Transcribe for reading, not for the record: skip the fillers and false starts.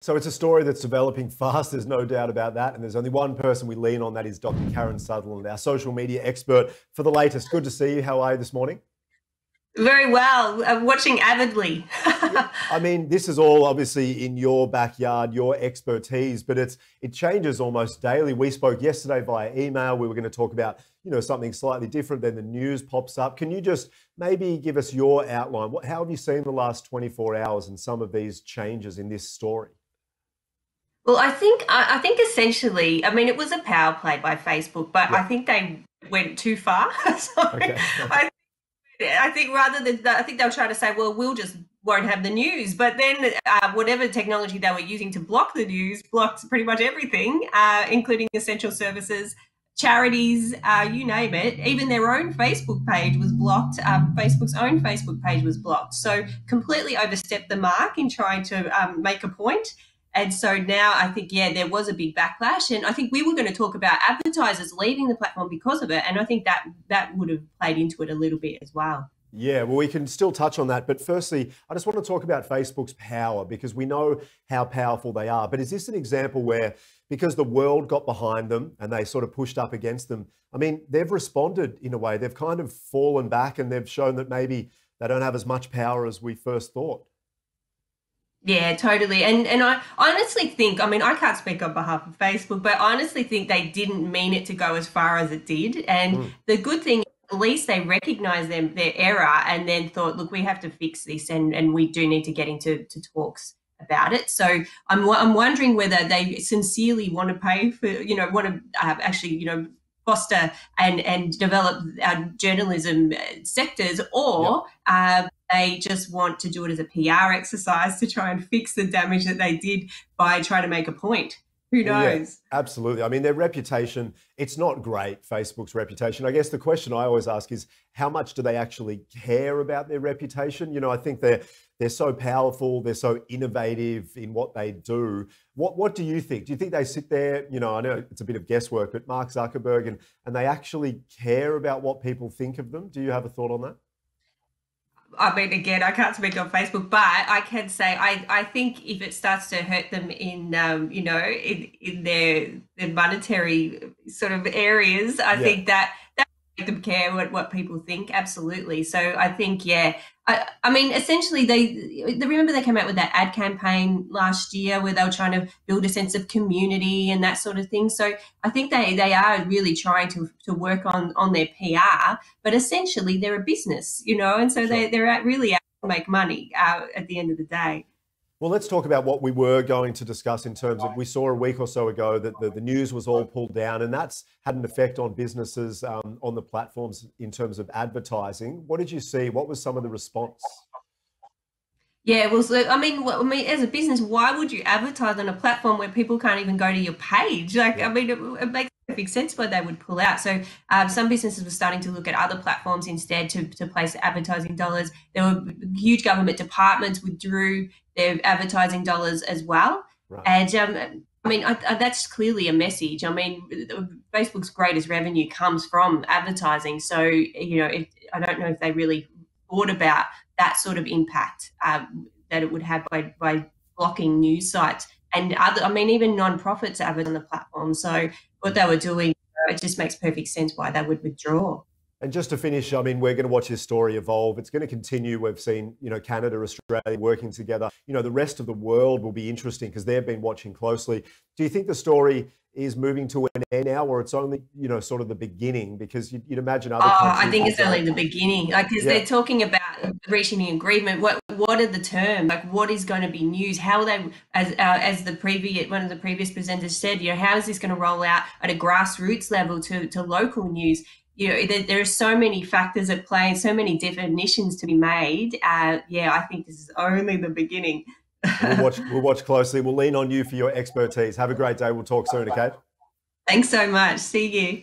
So it's a story that's developing fast, there's no doubt about that. And there's only one person we lean on, that is Dr. Karen Sutherland, our social media expert for the latest. Good to see you. How are you this morning? Very well. I'm watching avidly. Yeah, I mean, this is all obviously in your backyard, your expertise, but it changes almost daily. We spoke yesterday via email. We were going to talk about, something slightly different. Then the news pops up. Can you just maybe give us your outline? How have you seen the last 24 hours and some of these changes in this story? Well, I think essentially, I mean, it was a power play by Facebook, but I Yeah. think they went too far. So Okay. I think rather than that, I think they'll try to say, well, we'll just won't have the news. But then whatever technology they were using to block the news blocked pretty much everything, including essential services, charities, you name it. Even their own Facebook page was blocked. Facebook's own Facebook page was blocked. So completely overstepped the mark in trying to make a point. And so now I think, yeah, there was a big backlash. And I think we were going to talk about advertisers leaving the platform because of it. And I think that would have played into it a little bit as well. Yeah, well, we can still touch on that. But firstly, I just want to talk about Facebook's power, because we know how powerful they are. But is this an example where, because the world got behind them and they sort of pushed up against them, I mean, they've responded in a way, they've kind of fallen back and they've shown that maybe they don't have as much power as we first thought? Yeah, totally. And I honestly think, I mean, I can't speak on behalf of Facebook, but I honestly think they didn't mean it to go as far as it did. And Mm. the good thing, at least they recognized their error and then thought, look, we have to fix this and we do need to get into talks about it. So I'm wondering whether they sincerely want to pay for, want to actually, foster and develop our journalism sectors, Yep. or they just want to do it as a PR exercise to try and fix the damage that they did by trying to make a point. Who Well, yeah, knows? absolutely. I mean, their reputation, it's not great, Facebook's reputation. I guess the question I always ask is, how much do they actually care about their reputation? I think they're so powerful, they're so innovative in what they do. What do you think? Do you think they sit there, I know it's a bit of guesswork, but Mark Zuckerberg, and they actually care about what people think of them? Do you have a thought on that? I mean, again, I can't speak on Facebook, but I can say I think if it starts to hurt them in, in their monetary sort of areas, I Yeah. think that make them care what people think. Absolutely. So I think, yeah, I mean, essentially, they remember they came out with that ad campaign last year where they were trying to build a sense of community and that sort of thing. So I think they are really trying to work on their PR, but essentially they're a business, and so Sure. they're really out to make money at the end of the day. Well, let's talk about what we were going to discuss in terms of, we saw a week or so ago that the news was all pulled down, and that's had an effect on businesses on the platforms in terms of advertising. What did you see? What was some of the response? Yeah, well, so, I mean, as a business, why would you advertise on a platform where people can't even go to your page? Like, I Yeah. mean, it makes perfect sense why they would pull out. So, some businesses were starting to look at other platforms instead to place advertising dollars. There were huge government departments withdrew their advertising dollars as well. Right. And I mean, that's clearly a message. I mean, Facebook's greatest revenue comes from advertising. So, I don't know if they really thought about that sort of impact that it would have by blocking news sites and other, I mean, even non-profits are on the platform. So what they were doing, it just makes perfect sense why they would withdraw. And just to finish, I mean, we're going to watch this story evolve. It's going to continue. We've seen, Canada, Australia working together. The rest of the world will be interesting because they've been watching closely. Do you think the story is moving to an end now, or it's only, sort of the beginning? Because you'd imagine other Oh, I countries think will it's only go. the beginning. Like, because Yeah. they're talking about reaching an agreement. What are the terms? Like, what is going to be news? How are they, as the previous one of the previous presenters said, how is this going to roll out at a grassroots level to local news? There are so many factors at play, so many definitions to be made. Yeah, I think this is only the beginning. We'll watch closely. We'll lean on you for your expertise. Have a great day. We'll talk soon, okay? Thanks so much. See you.